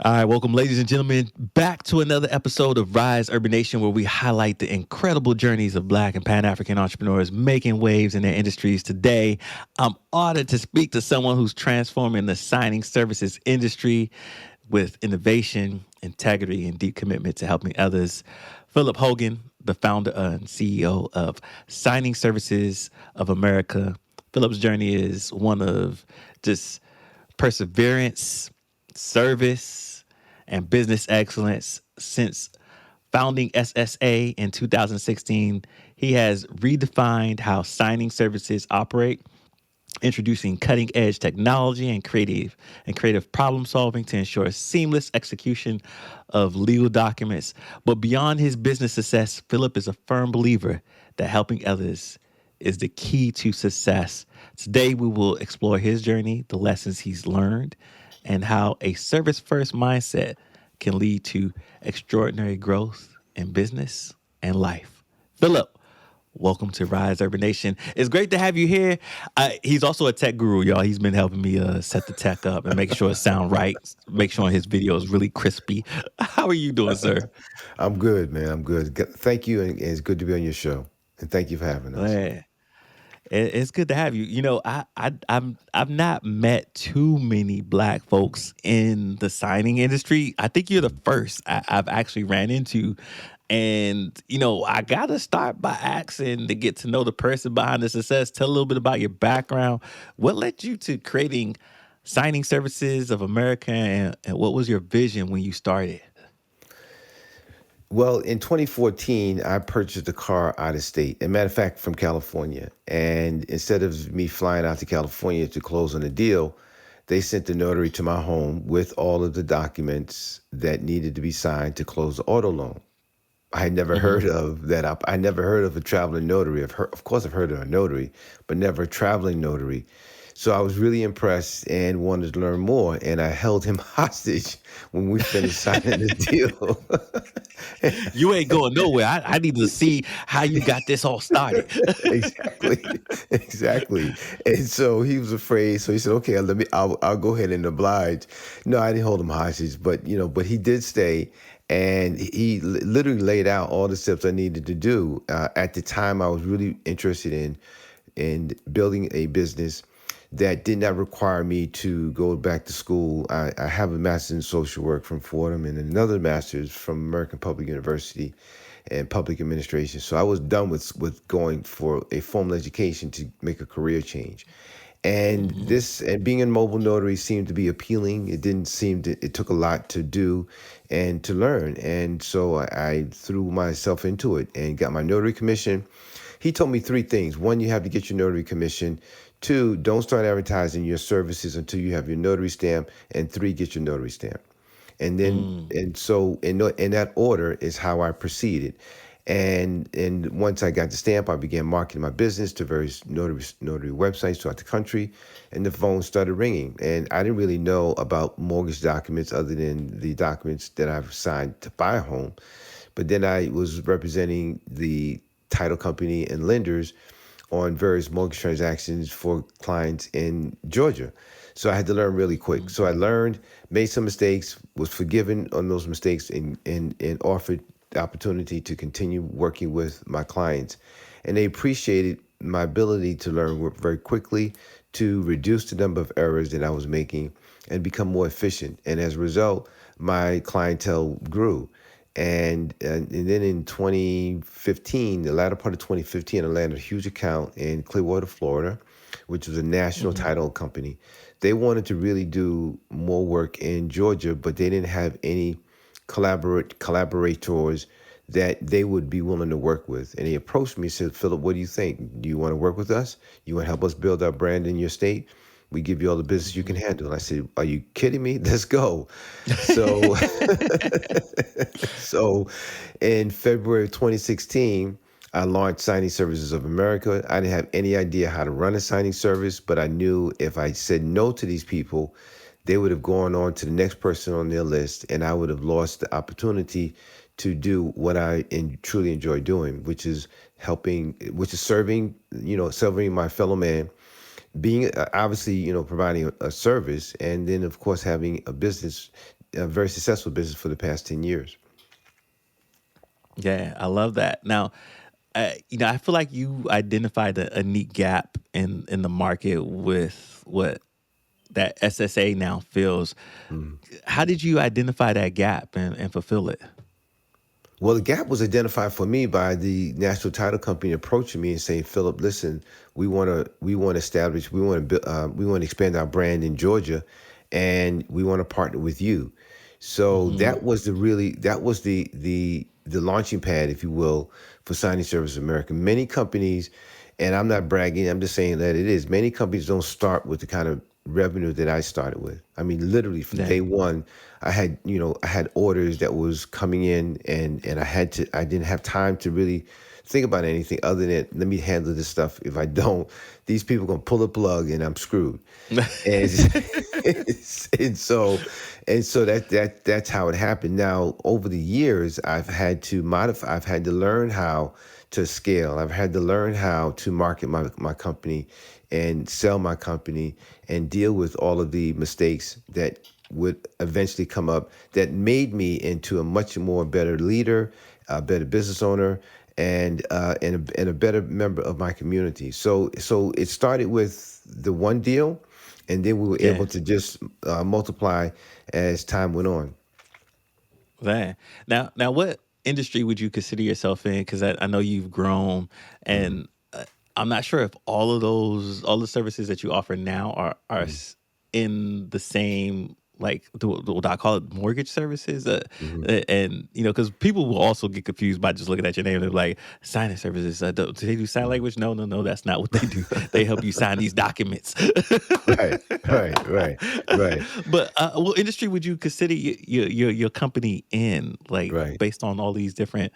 All right, welcome, ladies and gentlemen, back to another episode of Rise Urban Nation, where we highlight the incredible journeys of Black and Pan African entrepreneurs making waves in their industries. Today, I'm honored to speak to someone who's transforming the signing services industry with innovation, integrity, and deep commitment to helping others. Phillip Hogan, the founder and CEO of Signing Services of America. Phillip's journey is one of just perseverance, service, and business excellence. Since founding SSA in 2016, he has redefined how signing services operate, introducing cutting-edge technology and creative problem solving to ensure seamless execution of legal documents. But beyond his business success, Phillip is a firm believer that helping others is the key to success. Today, we will explore his journey, the lessons he's learned, and how a service first mindset can lead to extraordinary growth in business and life. Phillip, welcome to Rise Urban Nation. It's great to have you here. He's also a tech guru, y'all. He's been helping me set the tech up and make sure it sound right, make sure his video is really crispy. How are you doing, sir? I'm good, man. I'm good. Thank you, and it's good to be on your show. And thank you for having us. Man, it's good to have you. I've not met too many Black folks in the signing industry. I think you're the first I've actually ran into. And I gotta start by asking to get to know the person behind the success. Tell a little bit about your background. What led you to creating Signing Services of America, and what was your vision when you started? Well, in 2014, I purchased a car out of state. As a matter of fact, from California. And instead of me flying out to California to close on a deal, they sent the notary to my home with all of the documents that needed to be signed to close the auto loan. I had never Hmm. heard of that. I never heard of a traveling notary. Of course, I've heard of a notary, but never a traveling notary. So I was really impressed and wanted to learn more. And I held him hostage when we finished signing the deal. You ain't going nowhere. I need to see how you got this all started. Exactly, exactly. And so he was afraid. So he said, "Okay, I'll go ahead and oblige." No, I didn't hold him hostage, but but he did stay, and he literally laid out all the steps I needed to do. At the time, I was really interested in building a business that did not require me to go back to school. I have a master's in social work from Fordham and another master's from American Public University and public administration. So I was done with going for a formal education to make a career change. And Hmm. being a mobile notary seemed to be appealing. It didn't seem to, it took a lot to do and to learn. And so I threw myself into it and got my notary commission. He told me three things. One, you have to get your notary commission. Two, don't start advertising your services until you have your notary stamp. And three, get your notary stamp. And then Mm. and so in that order is how I proceeded. And once I got the stamp, I began marketing my business to various notary websites throughout the country, and the phone started ringing. And I didn't really know about mortgage documents other than the documents that I've signed to buy a home. But then I was representing the title company and lenders on various mortgage transactions for clients in Georgia. So I had to learn really quick. Mm. So I learned, made some mistakes, was forgiven on those mistakes, and offered the opportunity to continue working with my clients. And they appreciated my ability to learn very quickly, to reduce the number of errors that I was making and become more efficient. And as a result, my clientele grew. And then in 2015, the latter part of 2015, I landed a huge account in Clearwater, Florida, which was a national Hmm. title company. They wanted to really do more work in Georgia, but they didn't have any collaborators that they would be willing to work with. And he approached me and said, "Phillip, what do you think? Do you want to work with us? You want to help us build our brand in your state? We give you all the business you can Hmm. handle." And I said, "Are you kidding me? Let's go." So so in February of 2016, I launched Signing Services of America. I didn't have any idea how to run a signing service, but I knew if I said no to these people, they would have gone on to the next person on their list, and I would have lost the opportunity to do what truly enjoy doing, which is serving, serving my fellow man, being obviously, providing a service, and then of course having a business a very successful business for the past 10 years. Yeah, I love that. Now, I feel like you identified a neat gap in the market with what that SSA now fills. Mm. How did you identify that gap and fulfill it? Well, the gap was identified for me by the national title company approaching me and saying, "Philip, listen, we want to establish, we want to expand our brand in Georgia, and we want to partner with you." So Hmm. that was the launching pad, if you will, for Signing Service America. Many companies, and I'm not bragging, I'm just saying that it is. Many companies don't start with the kind of revenue that I started with. I mean, literally from Yeah. day one, I had orders that was coming in, and I didn't have time to really think about anything other than let me handle this stuff. If I don't, these people gonna pull the plug and I'm screwed. And and so that's how it happened. Now, over the years, I've had to modify. I've had to learn how to scale. I've had to learn how to market my company and sell my company and deal with all of the mistakes that would eventually come up that made me into a much more better leader, a better business owner, and a better member of my community. So it started with the one deal, and then we were able Yeah. to just multiply as time went on. Man. Now, what industry would you consider yourself in? Because I know you've grown, Mhm, and I'm not sure if all the services that you offer now mhm, in the same, like, what I call it, mortgage services. mhm. And because people will also get confused by just looking at your name. They're like, signing services. Do they do sign Mhm. language? No, no, no. That's not what they do. They help you sign these documents. Right, right, right, right, But what industry would you consider your company in, like, right. based on all these different,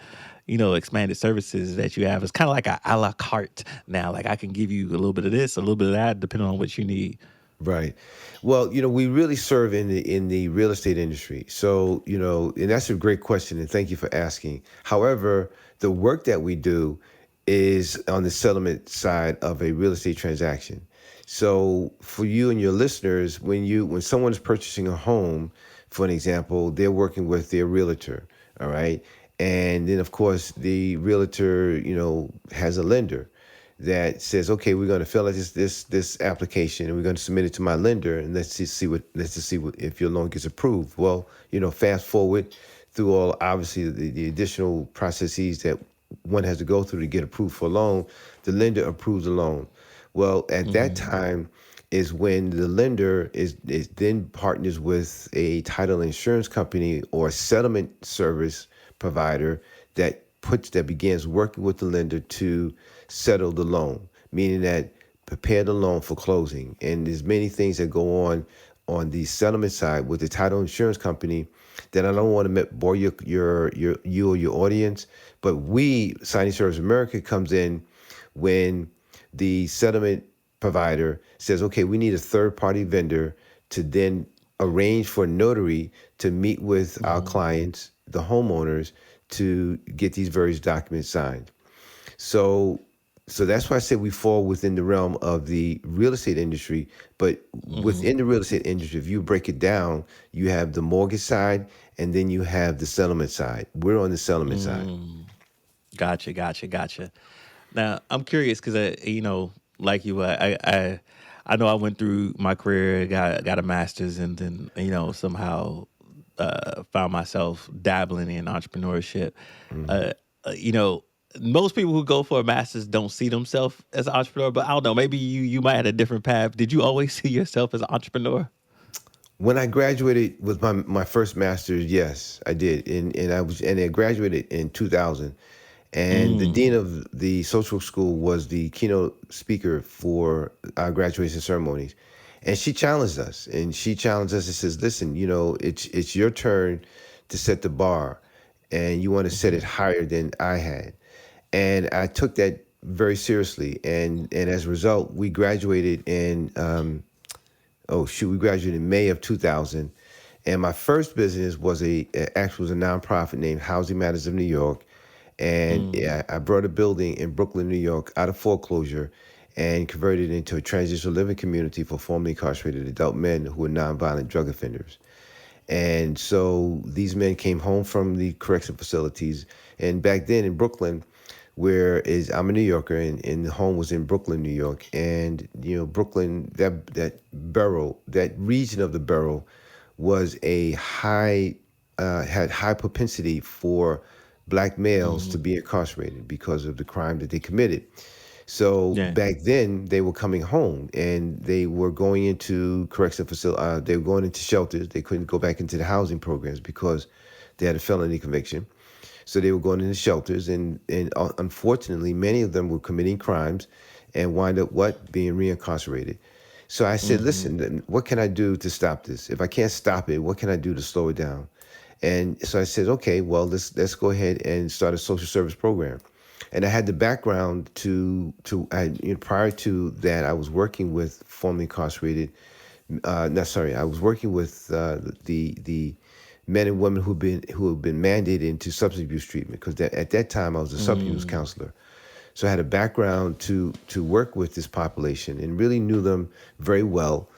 expanded services that you have? It's kind of like a la carte now. Like, I can give you a little bit of this, a little bit of that, depending on what you need. Right. Well, we really serve in the real estate industry. So, and that's a great question, and thank you for asking. However, the work that we do is on the settlement side of a real estate transaction. So, for you and your listeners, when someone is purchasing a home, for an example, they're working with their realtor, all right? And then of course, the realtor, has a lender that says, okay, we're going to fill out this application and we're going to submit it to my lender, and let's just see what if your loan gets approved. Well, fast forward through all obviously the additional processes that one has to go through to get approved for a loan. The lender approves the loan. Well, at that Hmm. time is when the lender is then partners with a title insurance company or settlement service provider that begins working with the lender to settle the loan, meaning that prepare the loan for closing. And there's many things that go on the settlement side with the title insurance company that I don't want to bore you or your audience. But Signing Service America, comes in when the settlement provider says, okay, we need a third party vendor to then arrange for a notary to meet with our Hmm. clients, the homeowners, to get these various documents signed. So that's why I say we fall within the realm of the real estate industry. But Hmm. within the real estate industry, if you break it down, you have the mortgage side and then you have the settlement side. We're on the settlement side. Mm. Gotcha, gotcha, gotcha. Now, I'm curious because like you, I know I went through my career, got a master's, and then somehow found myself dabbling in entrepreneurship. Mhm. Uh, you know, most people who go for a master's don't see themselves as an entrepreneur, but I don't know. Maybe you might have a different path. Did you always see yourself as an entrepreneur? When I graduated with my first master's, yes, I did, and I graduated in 2000. And the dean Mm. of the social school was the keynote speaker for our graduation ceremonies, and she challenged us and says, "Listen, it's your turn to set the bar, and you want to set it Hmm. higher than I had." And I took that very seriously, and as a result, we graduated in we graduated in May of 2000. And my first business was a nonprofit named Housing Matters of New York. And Mm. yeah, I brought a building in Brooklyn, New York, out of foreclosure and converted it into a transitional living community for formerly incarcerated adult men who were nonviolent drug offenders. And so these men came home from the correction facilities. And back then in Brooklyn, where is I'm a New Yorker, and the home was in Brooklyn, New York. And Brooklyn, that borough, that region of the borough, was a high had high propensity for black males to Mm-hmm. be incarcerated because of the crime that they committed. So Yeah. back then, they were coming home and they were going into correction facility. They were going into shelters. They couldn't go back into the housing programs because they had a felony conviction. So they were going into shelters, and unfortunately, many of them were committing crimes, and wind up what being reincarcerated. So I said, Mm-hmm. listen, then what can I do to stop this? If I can't stop it, what can I do to slow it down? And so I said, okay, well, let's go ahead and start a social service program. And I had the background prior to that, I was working with formerly incarcerated. No, sorry, I was working with the men and women who have been mandated into substance abuse treatment, because at that time I was a substance abuse Mm. counselor. So I had a background to work with this population and really knew them very well,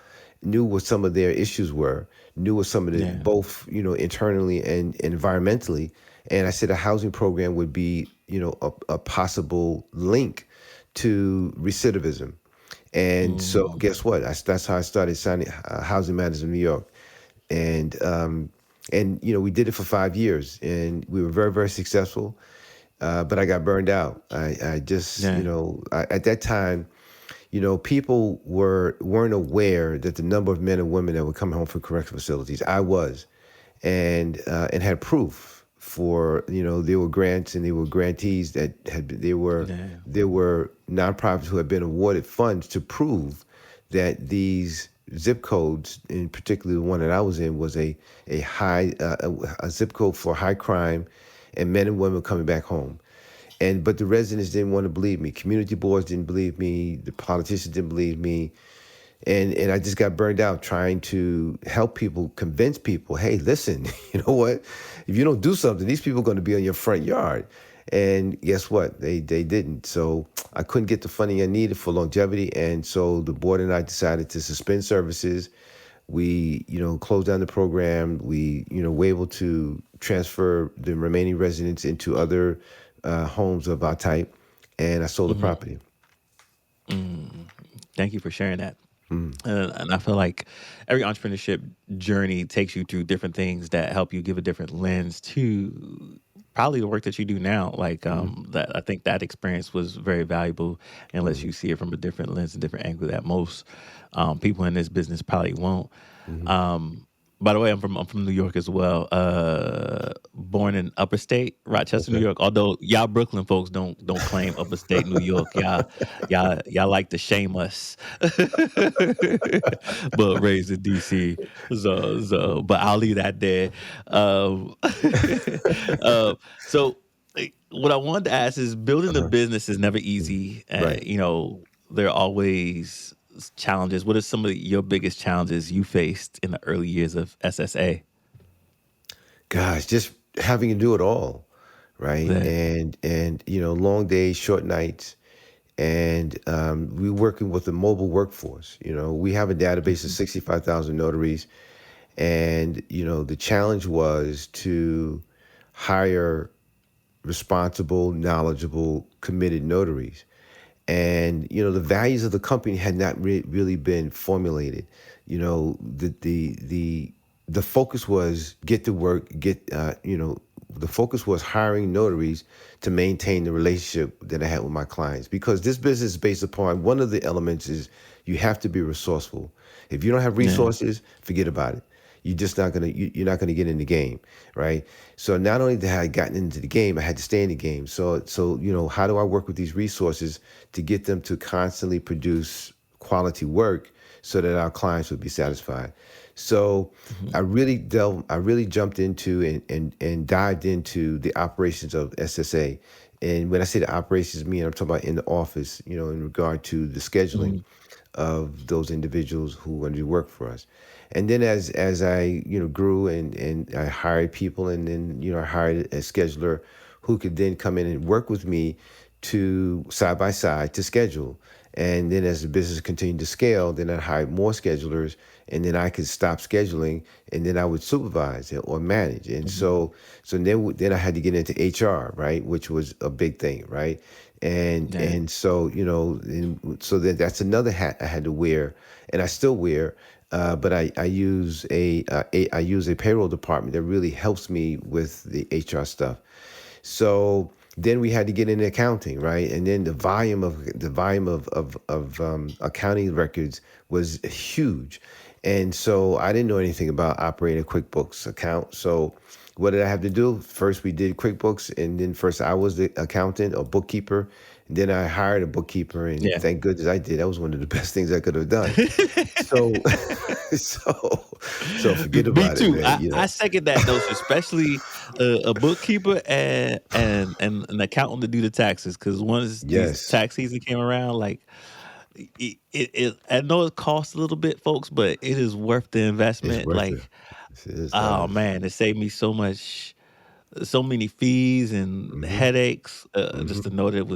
knew what some of their issues were, knew what some of the Yeah. both internally and environmentally. And I said a housing program would be a possible link to recidivism. And so Mm. guess what? That's how I started signing Housing Matters of New York, and we did it for 5 years, and we were very, very successful. But I got burned out. I just, Yeah. at that time, people weren't aware that the number of men and women that were coming home from correctional facilities, I was, and had proof for, there were grants and there were grantees that Yeah. there were nonprofits who had been awarded funds to prove that these zip codes, in particular the one that I was in, was a high a zip code for high crime, and men and women coming back home. But the residents didn't want to believe me. Community boards didn't believe me. The politicians didn't believe me. And I just got burned out trying to help people, convince people, hey, listen, you know what? If you don't do something, these people are going to be on your front yard. And guess what? They didn't. So I couldn't get the funding I needed for longevity. And so the board and I decided to suspend services. We, closed down the program. We, were able to transfer the remaining residents into other homes of our type. And I sold the Mm-hmm. property. Mm. Thank you for sharing that. Mm, And I feel like every entrepreneurship journey takes you through different things that help you give a different lens to probably the work that you do now. Like mm, that, I think that experience was very valuable and lets mm, you see it from a different lens and different angle that most people in this business probably won't. mm. Um, by the way, I'm from New York as well. Born in Upper State, Rochester, New Okay. York. Although y'all Brooklyn folks don't claim Upper State New York. Y'all like to shame us. But raised in DC. But I'll leave that there. Um, so what I wanted to ask is building a Uh-huh. business is never Mm. easy. Right. There are always challenges. What are some of your biggest challenges you faced in the early years of SSA? Gosh, just having to do it all, right? Yeah. And long days, short nights, and we're working with a mobile workforce. We have a database of Mhm. 65,000 notaries, and the challenge was to hire responsible, knowledgeable, committed notaries. And the values of the company had not really been formulated. The focus was get to work, the focus was hiring notaries to maintain the relationship that I had with my clients, because this business is based upon, one of the elements is you have to be resourceful. If you don't have Yeah. resources, forget about it. You're not gonna get in the game, right? So not only did I gotten into the game, I had to stay in the game. So how do I work with these resources to get them to constantly produce quality work so that our clients would be satisfied? So Mhm. I really jumped into and dived into the operations of SSA. And when I say the operations, I'm talking about in the office, in regard to the scheduling Mhm. of those individuals who want to work for us. And then as I grew, and I hired people, and then I hired a scheduler who could then come in and work with me to side by side to schedule. And then as the business continued to scale, then I hired more schedulers, and then I could stop scheduling, and then I would supervise it or manage. And Mhm. then I had to get into HR, right, which was a big thing, right? Yeah. And so so that's another hat I had to wear, and I still wear. But I use I use a payroll department that really helps me with the HR stuff. So then we had to get into accounting, right? And then the volume of accounting records was huge, and so I didn't know anything about operating a QuickBooks account. So what did I have to do? First, we did QuickBooks, and then first I was the accountant or bookkeeper. And then I hired a bookkeeper, and Yeah. thank goodness I did. That was one of the best things I could have done. So, so, so forget Me about it, too. man. I second that notion, especially a bookkeeper and an accountant to do the taxes. Because once these Yes, tax season came around, like I know it costs a little bit, folks, but it is worth the it's investment. worth it. Like, It oh does. man, it saved me so many fees and Hmm. headaches, just Hmm. to know that it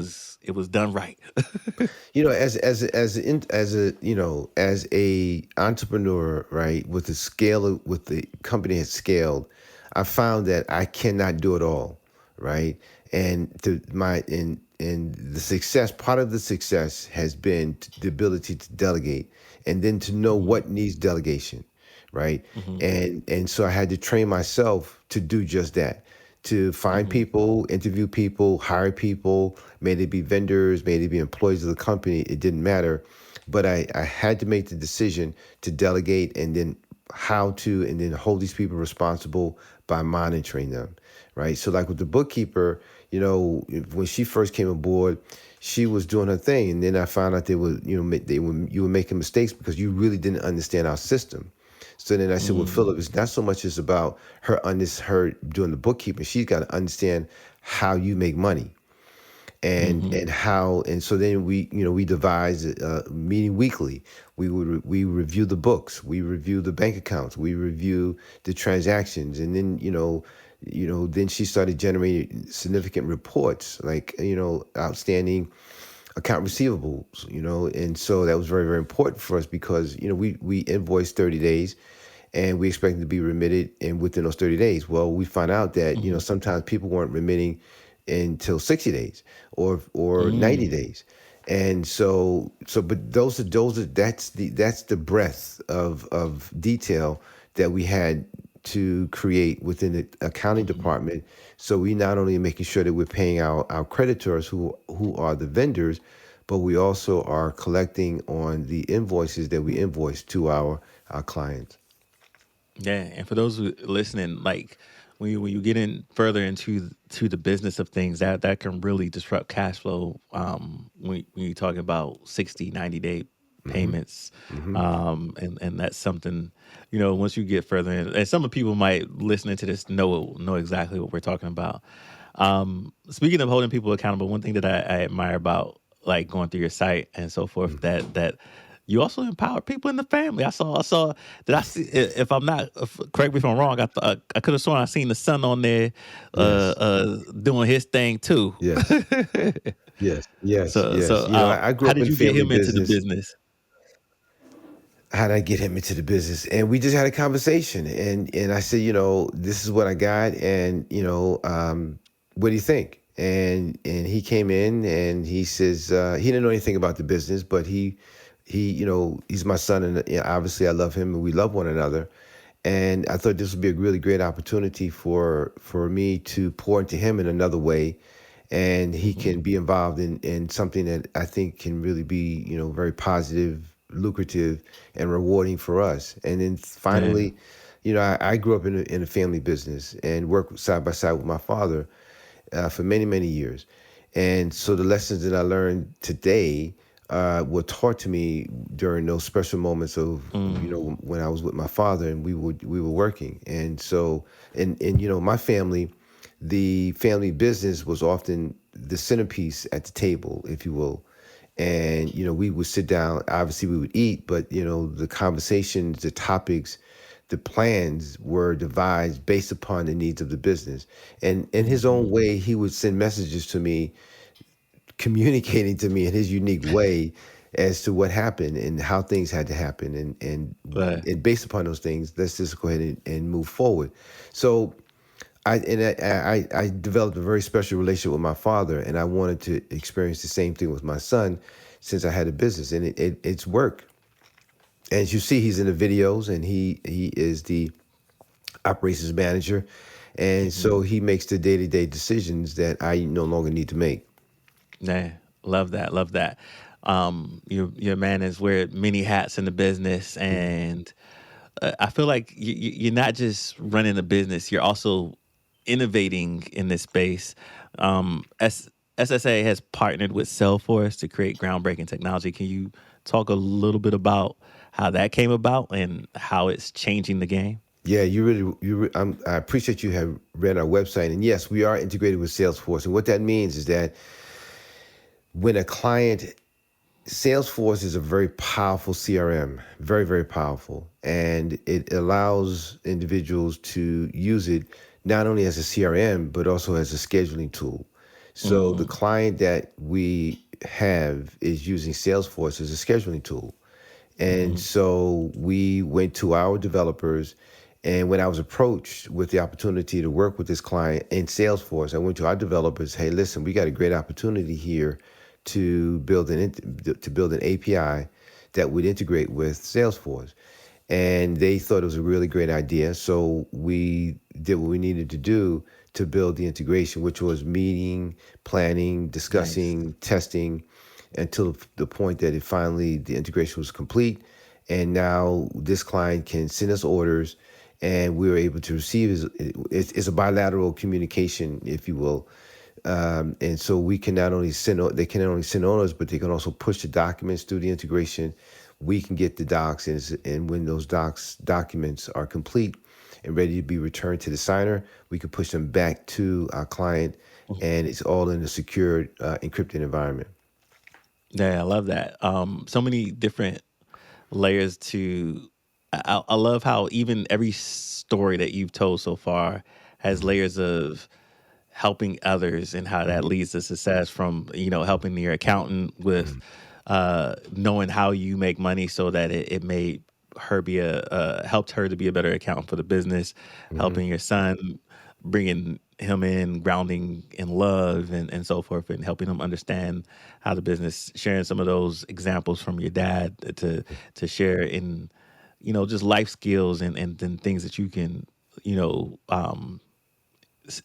was done right. As a entrepreneur, right, with the with the company has scaled, I found that I cannot do it all, right? And the success, part of the success has been the ability to delegate, and then to know Mhm, what needs delegation, right? mhm, And so I had to train myself to do just that, to find mhm, people, interview people, hire people, may they be vendors, may they be employees of the company, it didn't matter. But I had to make the decision to delegate, and then and then hold these people responsible by monitoring them, right? So like with the bookkeeper, when she first came aboard, she was doing her thing, and then I found out you were making mistakes because you really didn't understand our system. So then I said, well, mm, Phillip, it's not so much as about her doing the bookkeeping. She's got to understand how you make money, mhm, and so then we devised a meeting weekly. We review the books, we review the bank accounts, we review the transactions, and then then she started generating significant reports, like outstanding account receivables, and so that was very, very important for us because we invoice 30 days, and we expect to be remitted and within those 30 days. Well, we find out that mhm, sometimes people weren't remitting until 60 days or 90 mm. days. And but that's the breadth of detail that we had to create within the accounting Mhm. department. So we not only are making sure that we're paying our creditors who are the vendors, but we also are collecting on the invoices that we invoice to our clients. Yeah, and for those who listening, like when you get in further to the business of things, that can really disrupt cash flow. When you're talking about 60, 90 day Hmm. payments, Hmm. and that's something, once you get further in, and some of people might listening to this know exactly what we're talking about. Speaking of holding people accountable, one thing that I admire about like going through your site and so forth, that you also empower people in the family. I saw that. If I'm not, correct me if I'm wrong. I could have sworn I seen the son on there, Yes. doing his thing too. Yes. Yes. Yes. so Yes. so I grew how up did in you get family him into the business. business? How did I get him into the business? And we just had a conversation, and I said, this is what I got, and what do you think? And he came in and he says he didn't know anything about the business, but he's my son, and obviously I love him and we love one another. And I thought this would be a really great opportunity for me to pour into him in another way, and he Hmm. can be involved in something that I think can really be very positive, lucrative, and rewarding for us. And then Yeah. finally, I grew up in a family business and worked side by side with my father for many, many years. And so the lessons that I learned today were taught to me during those special moments of, Mm, when I was with my father and we were working. And so, and my family, the family business was often the centerpiece at the table, if you will. And we would sit down. Obviously, we would eat, but the conversations, the topics, the plans were devised based upon the needs of the business. And in his own mhm, way, he would send messages to me, communicating to me in his unique way, as to what happened and how things had to happen, But and based upon those things, let's just go ahead and move forward. So I developed a very special relationship with my father, and I wanted to experience the same thing with my son since I had a business, and it's worked. As you see, he's in the videos, and he is the operations manager, and mhm. so he makes the day to day decisions that I no longer need to make. Yeah, love that, love that. Your man is wear many hats in the business, and I feel like you're not just running a business; you're also innovating in this space. SSA has partnered with Salesforce to create groundbreaking technology. Can you talk a little bit about how that came about and how it's changing the game? Yeah, I appreciate you have read our website, and yes, we are integrated with Salesforce. And what that means is that when a client, Salesforce is a very powerful CRM, very, very powerful. And it allows individuals to use it not only as a CRM, but also as a scheduling tool. So the Mm, client that we have is using Salesforce as a scheduling tool. And mhm, so we went to our developers. And when I was approached with the opportunity to work with this client in Salesforce, I went to our developers. Hey, listen, we got a great opportunity here to build an API that would integrate with Salesforce. And they thought it was a really great idea. So we did what we needed to do to build the integration, which was meeting, planning, nice. discussing, testing, until the point that it finally the integration was complete. And now this client can send us orders, and we were able to receive it's a bilateral communication, if you will. And so we can not only they can not only send orders, but they can also push the documents through the integration. We can get the docs, and when those documents are complete and ready to be returned to the signer, we can push them back to our client, and it's all in a secured, encrypted environment. Yeah, I love that. So many different layers to. I love how even every story that you've told so far has Mhm, layers of helping others and how that mhm, leads to success from helping your accountant with mhm, knowing how you make money so that it made her be helped her to be a better accountant for the business, mhm, helping your son, bringing him in, grounding in love and so forth, and helping him understand how the business, sharing some of those examples from your dad to share in just life skills and then things that you can you know um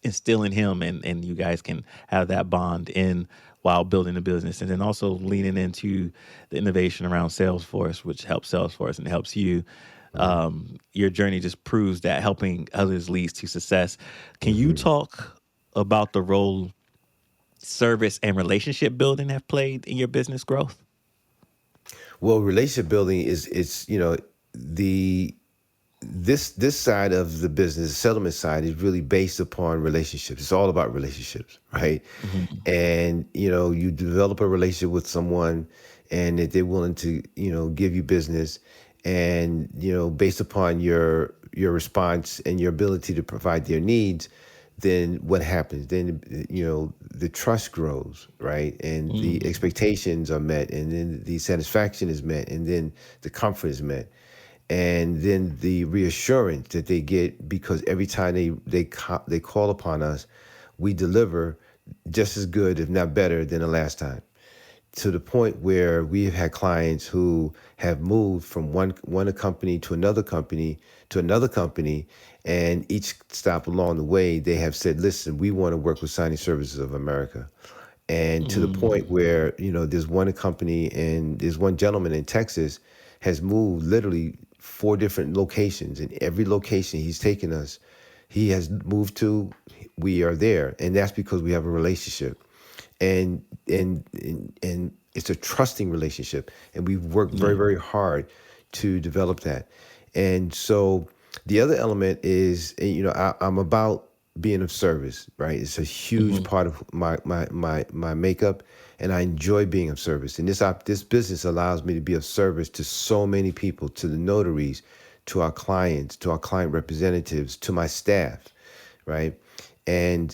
instill in him, and you guys can have that bond in while building the business, and then also leaning into the innovation around Salesforce, which helps Salesforce and helps you. mhm, Your journey just proves that helping others leads to success. Can you mhm. talk about the role service and relationship building have played in your business growth? Well, relationship building is it's the this side of the business, the settlement side, is really based upon relationships. It's all about relationships, right? Mhm. And you develop a relationship with someone, and that they're willing to give you business, and based upon your response and your ability to provide their needs, then what happens? Then the trust grows, right? And the Mhm. expectations are met, and then the satisfaction is met, and then the comfort is met, and then the reassurance that they get, because every time they call upon us, we deliver just as good, if not better, than the last time. To the point where we have had clients who have moved from one company to another company, and each stop along the way, they have said, "Listen, we want to work with Signing Services of America." And to the point Mm. where there's one company, and there's one gentleman in Texas has moved literally four different locations, and every location he's taken us, he has moved to, we are there, and that's because we have a relationship, and it's a trusting relationship, and we've worked very, Yeah. very hard to develop that. And so the other element is, I'm about being of service, right? It's a huge Mhm. part of my makeup, and I enjoy being of service. And this business allows me to be of service to so many people, to the notaries, to our clients, to our client representatives, to my staff, right? And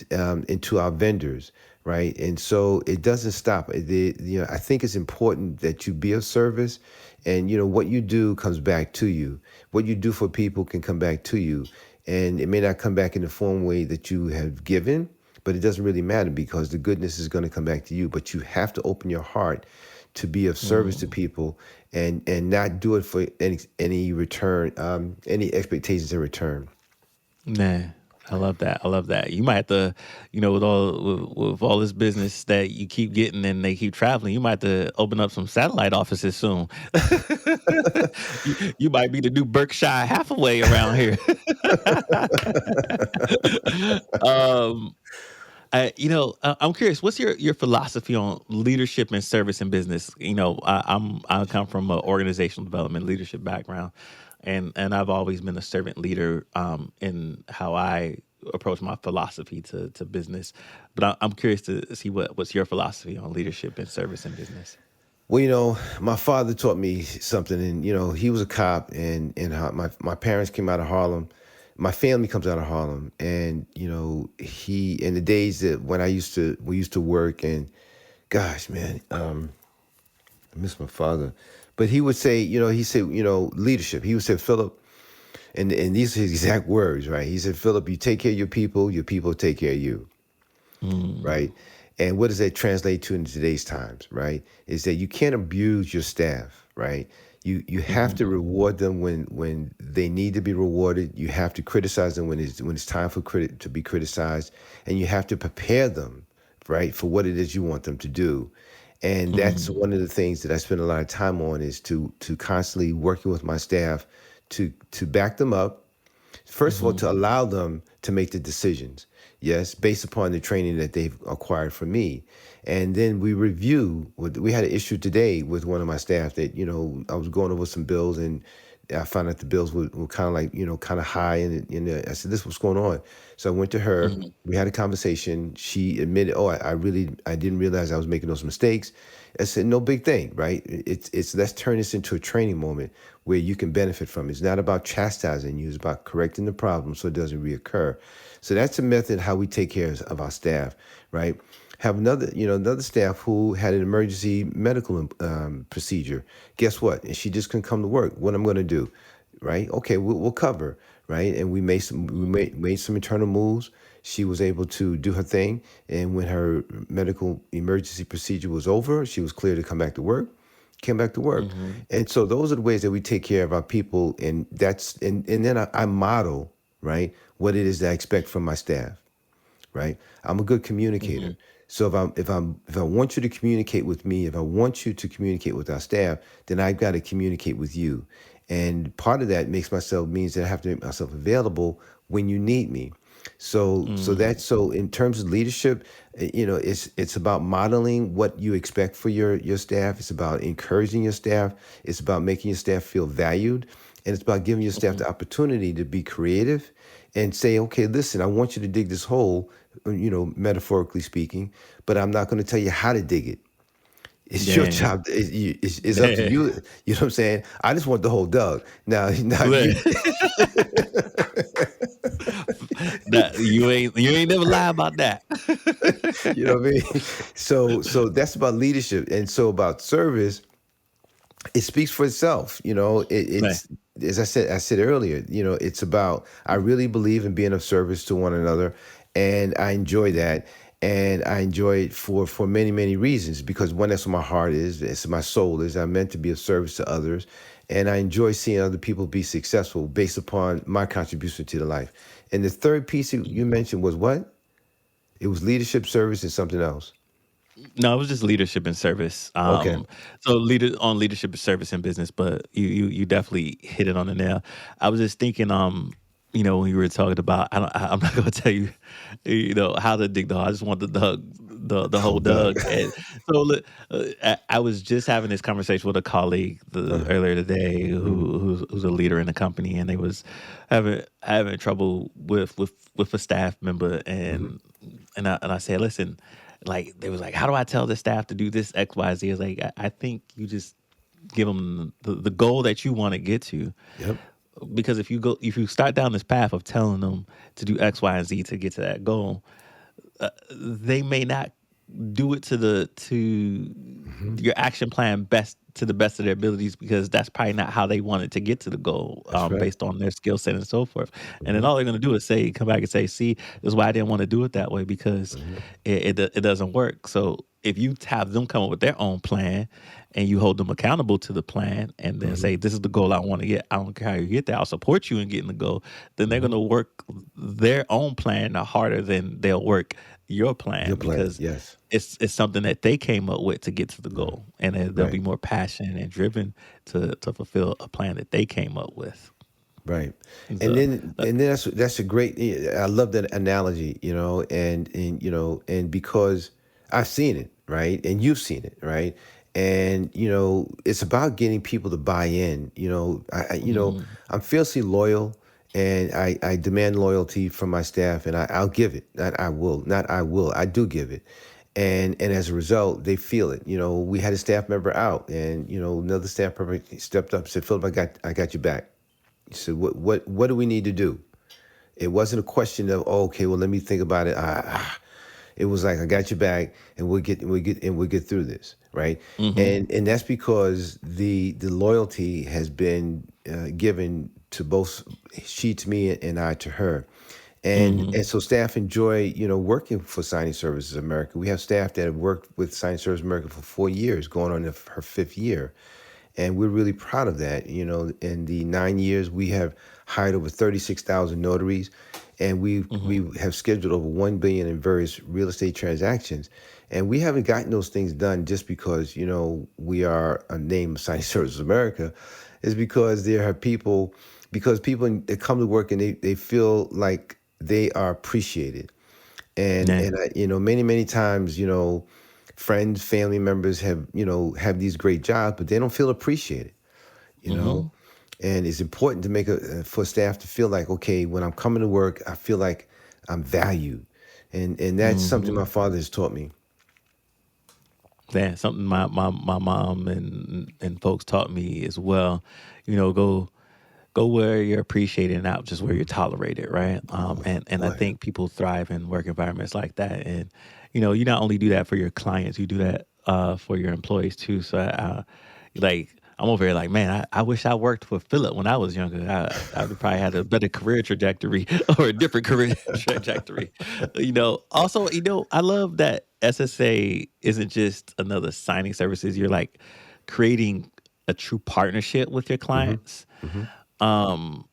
to our vendors. right? And so it doesn't stop. I think it's important that you be of service, and what you do comes back to you. What you do for people can come back to you, and it may not come back in the form way that you have given, but it doesn't really matter because the goodness is going to come back to you. But you have to open your heart to be of service to Mm. people, and not do it for any return, any expectations in return. Man, I love that. I love that. You might have to, with all this business that you keep getting and they keep traveling, you might have to open up some satellite offices soon. You might be the new Berkshire Hathaway around here. um, I'm curious. What's your philosophy on leadership and service in business? I come from an organizational development leadership background, and I've always been a servant leader in how I approach my philosophy to business. But I'm curious to see what's your philosophy on leadership and service in business. Well, my father taught me something, and he was a cop, and my parents came out of Harlem. My family comes out of Harlem, and he in the days that when we used to work, and gosh, man, I miss my father, but he would say, he said, leadership. He would say, Philip, and these are his exact words, right? He said, Philip, you take care of your people take care of you, Mm, right? And what does that translate to in today's times, right? Is that you can't abuse your staff, right? You have to mhm, reward them when they need to be rewarded. You have to criticize them when it's time for to be criticized, and you have to prepare them, right, for what it is you want them to do. And that's mhm, one of the things that I spend a lot of time on is to constantly working with my staff to back them up. First of all, mhm, to allow them to make the decisions, yes, based upon the training that they've acquired from me. And then we review. We had an issue today with one of my staff that, I was going over some bills, and I found out the bills were kind of like, kind of high. And I said, this is what's going on. So I went to her. mhm, We had a conversation. She admitted, oh, I didn't realize I was making those mistakes. I said, no big thing, right? It's let's turn this into a training moment where you can benefit from it. It's not about chastising you, it's about correcting the problem so it doesn't reoccur. So that's a method how we take care of our staff, right? Have another staff who had an emergency medical procedure. Guess what? And she just couldn't come to work. What I'm going to do, right? Okay, we'll cover, right? And we made some internal moves. She was able to do her thing, and when her medical emergency procedure was over, she was clear to come back to work. Came back to work, mhm, and so those are the ways that we take care of our people, and then I model, right, what it is that I expect from my staff, right? I'm a good communicator. mhm, So if I want you to communicate with me, if I want you to communicate with our staff, then I've got to communicate with you. And part of that means that I have to make myself available when you need me. mhm, So in terms of leadership, it's about modeling what you expect for your staff. It's about encouraging your staff. It's about making your staff feel valued, and it's about giving your staff mhm. the opportunity to be creative and say, okay, listen, I want you to dig this hole, metaphorically speaking, but I'm not going to tell you how to dig it. It's your Yeah. job. It's up to you. You know what I'm saying? I just want the hole dug. Now you, That you ain't never lie about that. you know what I mean? So that's about leadership, and so about service. It speaks for itself. Man. It's as I said earlier. It's about I really believe in being of service to one another, and I enjoy that, and I enjoy it for many many reasons. Because one, that's what my heart is. It's my soul is. I'm meant to be of service to others, and I enjoy seeing other people be successful based upon my contribution to the life. And the third piece you mentioned was what? It was leadership, service, and something else. No, it was just leadership and service. Okay. So leadership and service and business, but you definitely hit it on the nail. I was just thinking, when you were talking about, I'm not going to tell you, how to dig the hole. I just want the whole Oh, Doug. dug. And so I was just having this conversation with a colleague Uh, earlier today mhm, who's a leader in the company, and they was having trouble with a staff member, mhm. and I said, listen, like they was like, how do I tell the staff to do this X Y Z? I was like, I think you just give them the goal that you want to get to, Yep. because if you start down this path of telling them to do X Y and Z to get to that goal, they may not. do it to Hmm. your action plan best to the best of their abilities, because that's probably not how they wanted to get to the goal, That's right. based on their skill set and so forth. And then Hmm. all they're going to do is come back and say, "See, this is why I didn't want to do it that way, because Hmm. it doesn't work." So if you have them come up with their own plan, and you hold them accountable to the plan, and then Hmm. say, "This is the goal I want to get. I don't care how you get there. I'll support you in getting the goal." Then they're going Hmm. to work their own plan harder than they'll work your Your plan, plan, because yes. it's something that they came up with to get to the Mhm. goal, and they'll Right. be more passionate and driven to fulfill a plan that they came up with. Right. And And so, then uh, and then that's a great, I love that analogy, and and because I've seen it, right? And you've seen it, right? And it's about getting people to buy in. mhm, I'm fiercely loyal, and I demand loyalty from my staff, and I'll give it. Not I will. I do give it. And as a result, they feel it. We had a staff member out, and another staff member stepped up and said, "Philip, I got your back." He said, what do we need to do? It wasn't a question of, oh, okay, well, let me think about it. It was like, I got your back, and we'll get through this, right? mhm, And that's because the loyalty has been given to both, she to me and I to her. mhm, And so staff enjoy, working for Signing Services America. We have staff that have worked with Signing Services America for 4 years, going on her fifth year. And we're really proud of that. In the 9 years, we have hired over 36,000 notaries, and we mhm, have scheduled over 1 billion in various real estate transactions. And we haven't gotten those things done just because we are a name of Signing Services America. Is because there are people, because people they come to work and they feel like they are appreciated. yeah, And many times, friends, family members have these great jobs, but they don't feel appreciated. you know mhm, and it's important to make for staff to feel like, okay, when I'm coming to work, I feel like I'm valued. And that's something mhm. my father has taught me. Yeah, something my mom and folks taught me as well. Go where you're appreciated, not just where you're tolerated, right? And I Boy. think people thrive in work environments like that. And you not only do that for your clients, you do that for your employees too. So, like, I'm over here like, man, I wish I worked for Philip when I was younger. I would probably had a better career trajectory or a different career trajectory. Also, I love that SSA isn't just another signing services. You're like creating a true partnership with your Hmm. clients. Hmm. um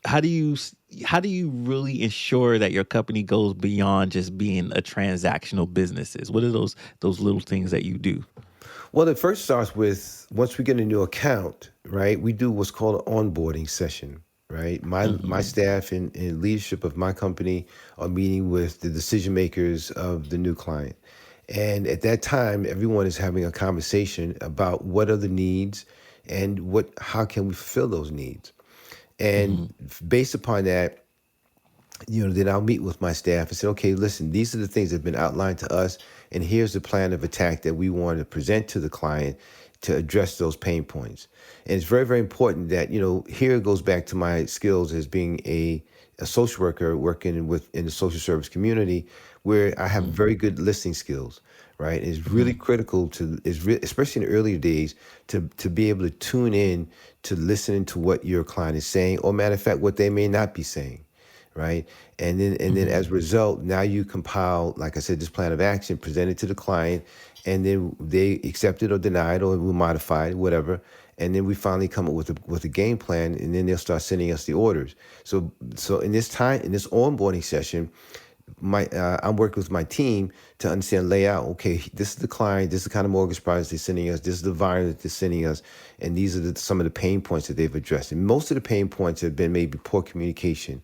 how do you how do you really ensure that your company goes beyond just being a transactional businesses? What are those little things that you do? Well, it first starts with, once we get a new account, right? We do what's called an onboarding session, right? My Mhm, staff and leadership of my company are meeting with the decision makers of the new client. And at that time, everyone is having a conversation about what are the needs, and how can we fulfill those needs. And mhm, based upon that, then I'll meet with my staff and say, okay, listen, these are the things that have been outlined to us, and here's the plan of attack that we want to present to the client to address those pain points. And it's very, very important that, here it goes back to my skills as being a social worker working in the social service community, where I have mhm, very good listening skills. Right, it's really mhm, critical especially in the earlier days, to be able to tune in to listening to what your client is saying, or matter of fact, what they may not be saying, right? And then mhm, as a result, now you compile, like I said, this plan of action, present it to the client, and then they accept it or deny it, or we modify it, whatever. And then we finally come up with a game plan, and then they'll start sending us the orders. So in this onboarding session, I'm working with my team to understand layout. Okay, this is the client. This is the kind of mortgage products they're sending us. This is the environment that they're sending us, and these are some of the pain points that they've addressed. And most of the pain points have been maybe poor communication,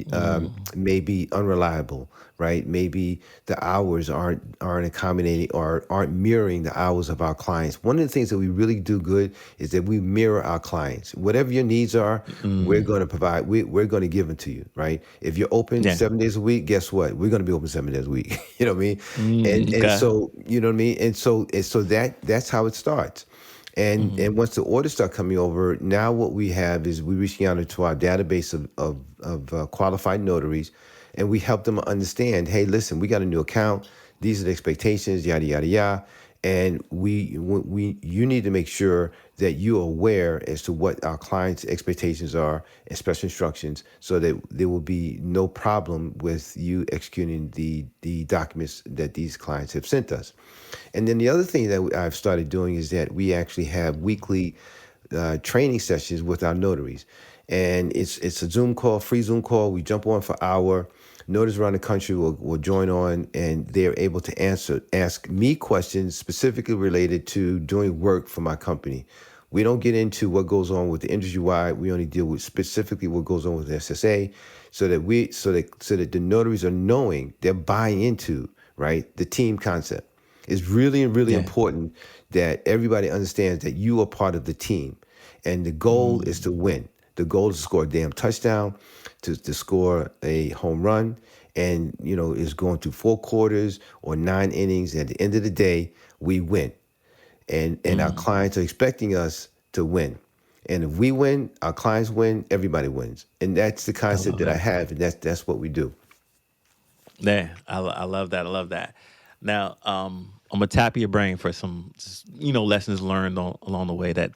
mhm, maybe unreliable, right? Maybe the hours aren't accommodating or aren't mirroring the hours of our clients. One of the things that we really do good is that we mirror our clients. Whatever your needs are, we're mhm. going to provide. We're going to give them to you, right? If you're open Yeah. 7 days a week, guess what? We're going to be open 7 days a week. You know what I mean? And Okay. so, you know what I mean. And so that's how it starts. And Mhm, and once the orders start coming over, now what we have is we reaching out into our database of qualified notaries, and we help them understand. Hey, listen, we got a new account. These are the expectations, yada yada yada. And you need to make sure that you're aware as to what our clients' expectations are and special instructions, so that there will be no problem with you executing the documents that these clients have sent us. And then the other thing that I've started doing is that we actually have weekly training sessions with our notaries, and it's a Zoom call, free Zoom call. We jump on for an hour. Notaries around the country will join on, and they're able to ask me questions specifically related to doing work for my company. We don't get into what goes on with the industry wide. We only deal with specifically what goes on with the SSA, so that the notaries are knowing, they're buying into, right, the team concept. It's really, really Yeah. important that everybody understands that you are part of the team. And the goal is Mm. to win. The goal is to score a damn touchdown, to score a home run, and is going through 4 quarters or 9 innings. At the end of the day, we win. And our Mm. clients are expecting us to win. And if we win, our clients win, everybody wins. And that's the I concept love that I that. have, and that's what we do. Yeah, I love that. I love that. Now, I'm gonna tap your brain for some, lessons learned along the way that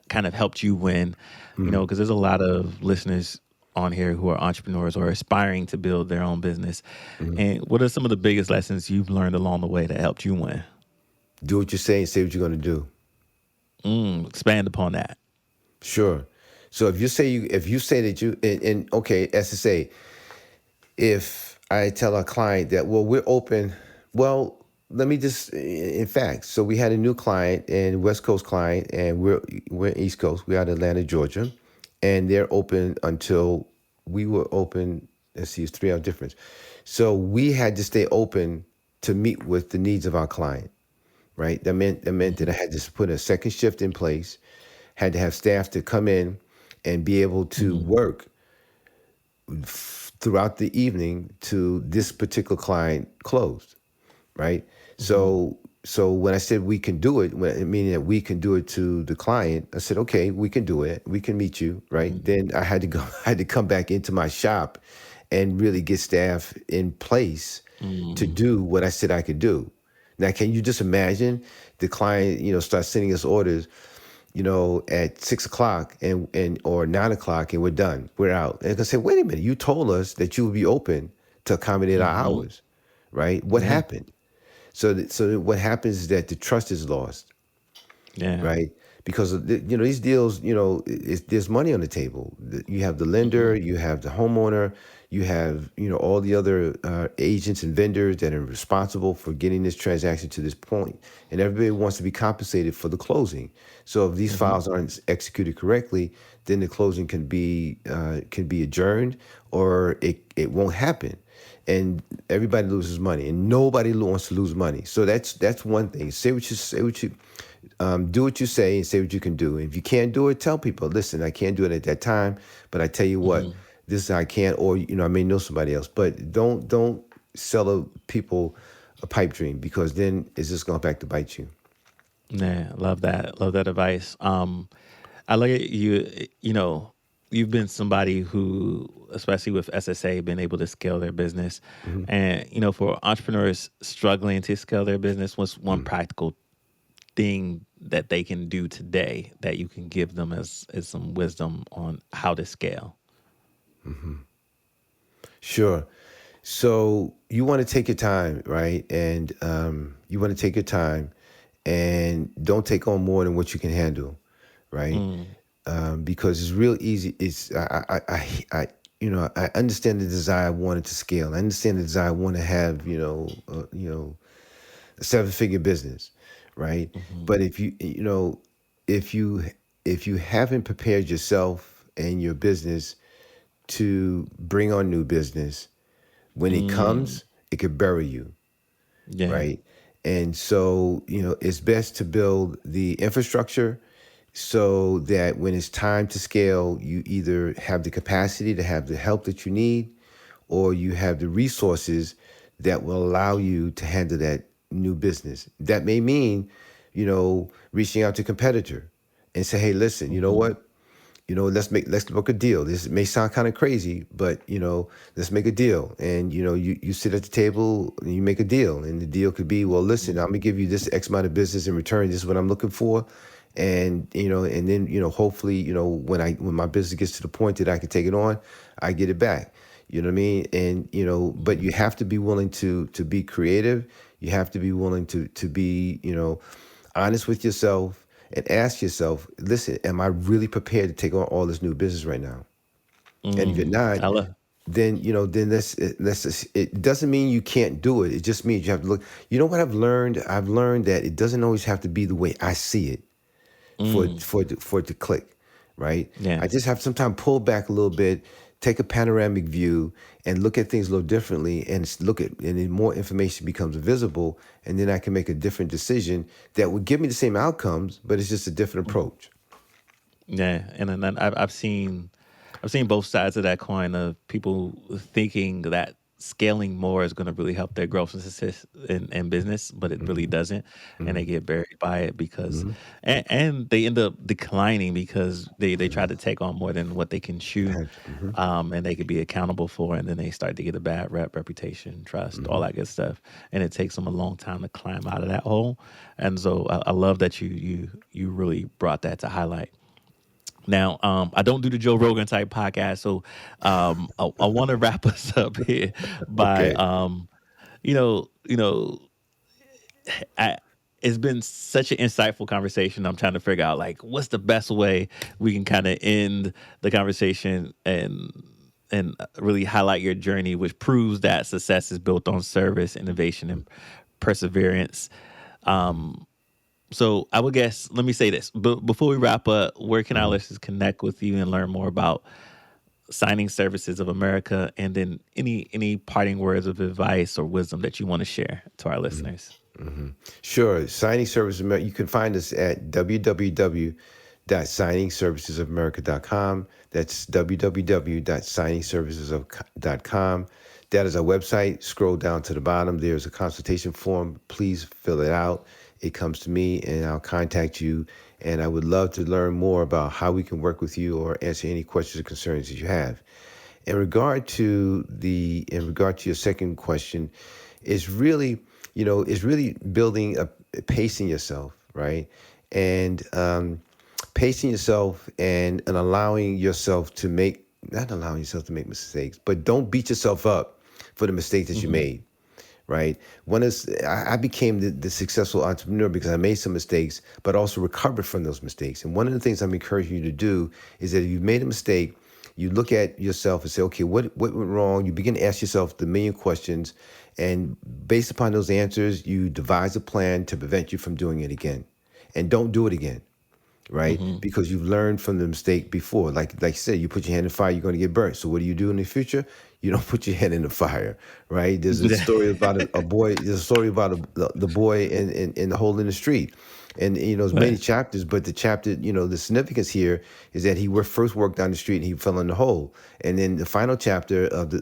kind of helped you win. Mhm. Because there's a lot of listeners on here who are entrepreneurs or aspiring to build their own business. Mhm. And what are some of the biggest lessons you've learned along the way that helped you win? Do what you say and say what you're going to do. Expand upon that. Sure. So if you say that and okay, as to say, if I tell a client that, well, we're open, well, let me just, in fact, so we had a new client, and West Coast client, and we're East Coast. We're out of Atlanta, Georgia, and they're open until we were open. Let's see, it's 3 hour difference. So we had to stay open to meet with the needs of our client, right? That meant that I Hmm. had to put a second shift in place, had to have staff to come in and be able to Hmm. work throughout the evening to this particular client closed, right? Hmm. So when I said we can do it, meaning that we can do it to the client, I said, okay, we can do it. We can meet you, right? Hmm. Then I had to go, I had to come back into my shop and really get staff in place to Hmm. do what I said I could do. Now, can you just imagine the client, start sending us orders, at 6 o'clock and or 9 o'clock, and we're done, we're out. And I say, wait a minute, you told us that you would be open to accommodate our Hmm. hours, right? What Yeah. happened? So what happens is that the trust is lost, Yeah. right? Because these deals, there's money on the table. You have the lender, Hmm. you have the homeowner, you have all the other agents and vendors that are responsible for getting this transaction to this point, and everybody wants to be compensated for the closing. So if these Hmm. files aren't executed correctly, then the closing can be adjourned, or it won't happen, and everybody loses money, and nobody wants to lose money. So that's one thing. Do what you say and say what you can do. If you can't do it, tell people, listen, I can't do it at that time, but I tell you what, Hmm. this is how I can, or I may know somebody else. But don't sell people a pipe dream, because then it's just going back to bite you. Yeah, love that. Love that advice. I look at you, you've been somebody who, especially with SSA, been able to scale their business. Hmm. And, for entrepreneurs struggling to scale their business, what's one practical thing that they can do today that you can give them as some wisdom on how to scale? Sure. So you want to take your time, right? And you want to take your time, and don't take on more than what you can handle, right? Mm, Because it's real easy. It's I understand the desire wanted to scale. I understand the desire want to have a 7 figure business, right? mm-hmm, But if you if you haven't prepared yourself and your business to bring on new business, when it mm, comes, it could bury you, yeah. right? And so, it's best to build the infrastructure so that when it's time to scale, you either have the capacity to have the help that you need, or you have the resources that will allow you to handle that new business. That may mean, reaching out to a competitor and say, hey, listen, you know Mm-hmm, what? let's make a deal. This may sound kind of crazy, but let's make a deal. And you sit at the table and you make a deal. And the deal could be, well, listen, I'm gonna give you this X amount of business in return. This is what I'm looking for. And and then hopefully when my business gets to the point that I can take it on, I get it back. You know what I mean? And but you have to be willing to be creative. You have to be willing to be honest with yourself and ask yourself, listen, am I really prepared to take on all this new business right now? And if you're not, I love. then then it doesn't mean you can't do it. It just means you have to look. You know what I've learned? I've learned that it doesn't always have to be the way I see it Mm, for it to click, right? I yeah. just have to sometimes pull back a little bit, take a panoramic view, and look at things a little differently, and and then more information becomes visible, and then I can make a different decision that would give me the same outcomes, but it's just a different approach. Yeah, and then I've seen both sides of that coin of people thinking that scaling more is going to really help their growth and success in business, but it really Hmm. doesn't, and they Hmm. get buried by it because, Hmm. and they end up declining because they try to take on more than what they can chew, Hmm. and they could be accountable for, and then they start to get a bad reputation, trust, all Hmm. that good stuff, and it takes them a long time to climb out of that hole, and so I love that you really brought that to highlight. Now, I don't do the Joe Rogan type podcast, so I want to wrap us up here by, Okay. you know, I, it's been such an insightful conversation. I'm trying to figure out like what's the best way we can kind of end the conversation and really highlight your journey, which proves that success is built on service, innovation, and perseverance. Um, so I would guess, let me say this, but before we wrap up, where can our Hmm. listeners connect with you and learn more about signing services of America? And then any parting words of advice or wisdom that you want to share to our listeners? Hmm. Sure. Signing Service America. You can find us at www.signingservicesofamerica.com. That's www.signingservicesofamerica.com. That is our website. Scroll down to the bottom. There's a consultation form. Please fill it out. It comes to me, and I'll contact you. And I would love to learn more about how we can work with you or answer any questions or concerns that you have. In regard to your second question, is really, is really building a pacing yourself, right? And pacing yourself and allowing yourself to make not allowing yourself to make mistakes, but don't beat yourself up for the mistakes that you Hmm. made, right? I became the successful entrepreneur because I made some mistakes, but also recovered from those mistakes. And one of the things I'm encouraging you to do is that if you've made a mistake, you look at yourself and say, okay, what went wrong? You begin to ask yourself the million questions, and based upon those answers, you devise a plan to prevent you from doing it again, and don't do it again, right? Hmm. Because you've learned from the mistake before. Like you said, you put your hand in fire, you're going to get burnt. So what do you do in the future? You don't put your hand in the fire, right? There's a story about a boy. There's a story about the boy in the hole in the street, and there's many Right. chapters. But the chapter, the significance here is that he first worked down the street and he fell in the hole, and then the final chapter of the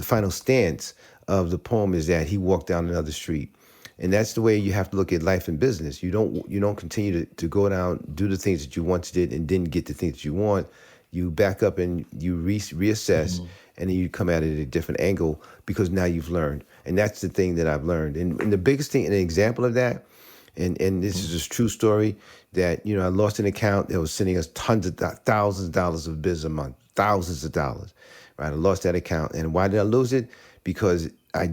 final stance of the poem is that he walked down another street. And that's the way you have to look at life and business. You don't continue to go down, do the things that you once did and didn't get the things that you want. You back up and you reassess, Hmm. and then you come at it at a different angle because now you've learned. And that's the thing that I've learned. And the biggest thing, an example of that, and this Hmm. is a true story, that I lost an account that was sending us tons of thousands of dollars of business a month, thousands of dollars, right? I lost that account. And why did I lose it? Because I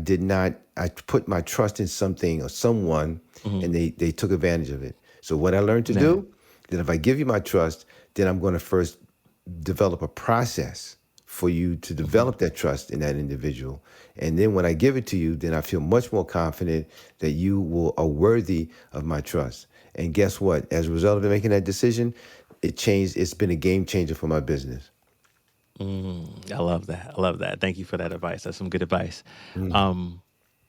put my trust in something or someone, Hmm. and they took advantage of it. So what I learned to Yeah. do, that if I give you my trust, then I'm going to first develop a process for you to Hmm. develop that trust in that individual. And then when I give it to you, then I feel much more confident that are worthy of my trust. And guess what? As a result of making that decision, it's been a game changer for my business. I love that. I love that. Thank you for that advice. That's some good advice. Mm. Um,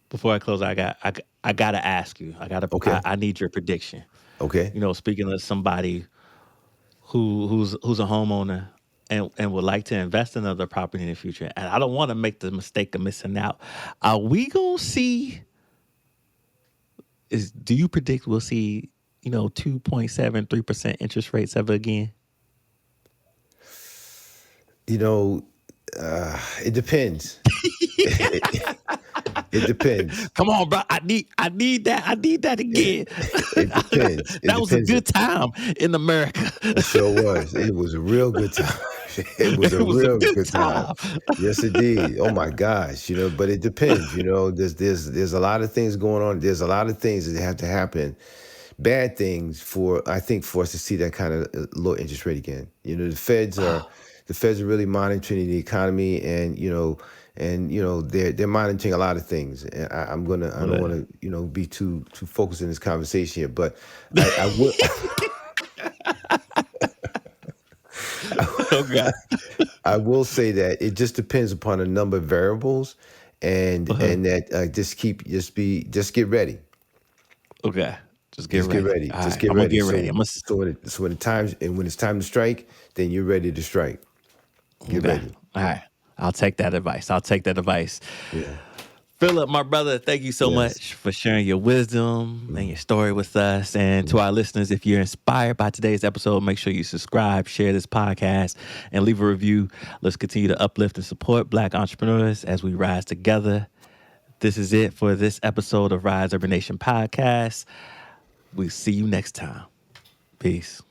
Before I close, I gotta ask you. Okay. I need your prediction. Okay. Speaking of somebody who's a homeowner and would like to invest in another property in the future, and I don't want to make the mistake of missing out. Are we gonna see? Is Do you predict we'll see 2.73% interest rates ever again? You know, it depends. It depends. Come on, bro. I need that. I need that It, again. it depends. It That was a depends. good time in America. It sure was. It was a real good time. It was It a was a real good good time. time. Yes, it did. Oh my gosh, but it depends. There's a lot of things going on. There's a lot of things that have to happen, bad things for I think for us to see that kind of low interest rate again. The Feds are really monitoring the economy, and they're monitoring a lot of things. And I don't want to be too focused in this conversation here, but I will. Okay. I will say that it just depends upon a number of variables, Uh-huh. and that just get ready, Okay. Just get ready. All just right. get I'm gonna ready. get ready. I'm gonna. When it's time to strike, then you're ready to strike. Get Okay. ready. All right. I'll take that advice. I'll take that advice. Yeah. Philip, my brother, thank you so Yes. much for sharing your wisdom and Mhm. your story with us. And to Mhm. our listeners, if you're inspired by today's episode, make sure you subscribe, share this podcast, and leave a review. Let's continue to uplift and support Black entrepreneurs as we rise together. This is it for this episode of Rise Urban Nation podcast. We see you next time. Peace.